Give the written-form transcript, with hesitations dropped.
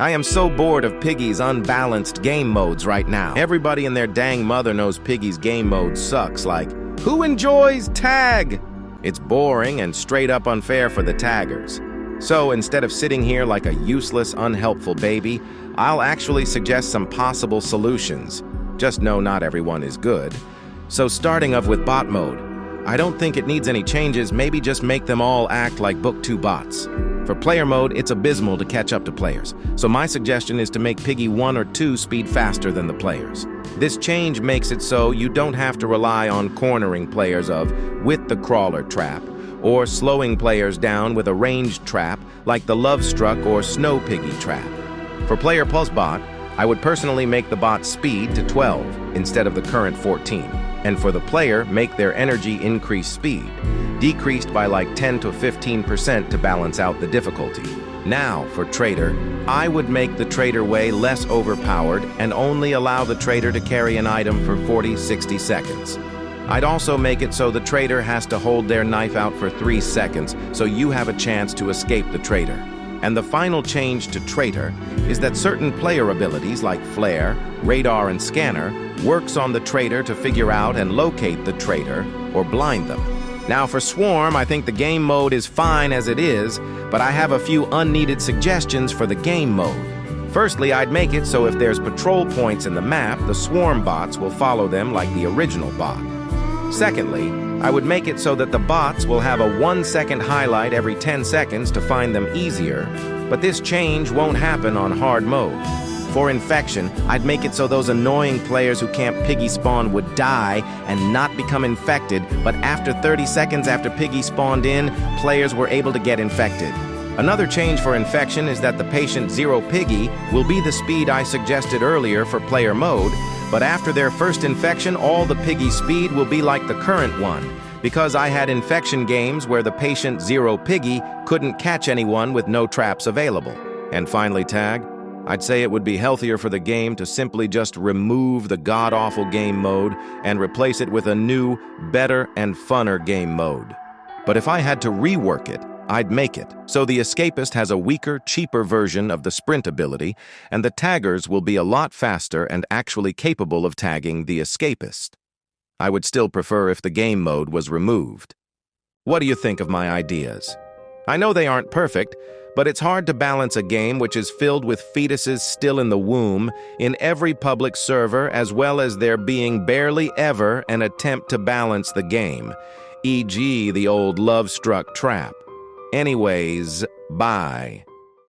I am so bored of Piggy's unbalanced game modes right now. Everybody and their dang mother knows Piggy's game mode sucks, like, who enjoys tag? It's boring and straight up unfair for the taggers. So instead of sitting here like a useless, unhelpful baby, I'll actually suggest some possible solutions. Just know not everyone is good. So starting off with bot mode, I don't think it needs any changes, maybe just make them all act like Book 2 bots. For player mode, it's abysmal to catch up to players, so my suggestion is to make Piggy 1 or 2 speed faster than the players. This change makes it so you don't have to rely on cornering players with the crawler trap, or slowing players down with a ranged trap like the Love Struck or Snow Piggy trap. For player plus bot, I would personally make the bot's speed to 12 instead of the current 14, and for the player, make their energy increase speed, decreased by like 10 to 15% to balance out the difficulty. Now, for trader, I would make the trader way less overpowered and only allow the trader to carry an item for 40-60 seconds. I'd also make it so the trader has to hold their knife out for 3 seconds so you have a chance to escape the trader. And the final change to Traitor is that certain player abilities like Flare, Radar, and Scanner works on the traitor to figure out and locate the traitor or blind them. Now for Swarm, I think the game mode is fine as it is, but I have a few unneeded suggestions for the game mode. Firstly, I'd make it so if there's patrol points in the map, the Swarm bots will follow them like the original bot. Secondly, I would make it so that the bots will have a 1-second highlight every 10 seconds to find them easier, but this change won't happen on hard mode. For Infection, I'd make it so those annoying players who can't Piggy spawn would die and not become infected, but after 30 seconds after Piggy spawned in, players were able to get infected. Another change for Infection is that the patient 0 Piggy will be the speed I suggested earlier for player mode, but after their first infection, all the Piggy speed will be like the current one, because I had infection games where the patient 0 Piggy couldn't catch anyone with no traps available. And finally, tag, I'd say it would be healthier for the game to simply just remove the god-awful game mode and replace it with a new, better, and funner game mode. But if I had to rework it, I'd make it so the Escapist has a weaker, cheaper version of the sprint ability, and the taggers will be a lot faster and actually capable of tagging the Escapist. I would still prefer if the game mode was removed. What do you think of my ideas? I know they aren't perfect, but it's hard to balance a game which is filled with fetuses still in the womb in every public server, as well as there being barely ever an attempt to balance the game, e.g. the old Love Struck trap. Anyways, bye.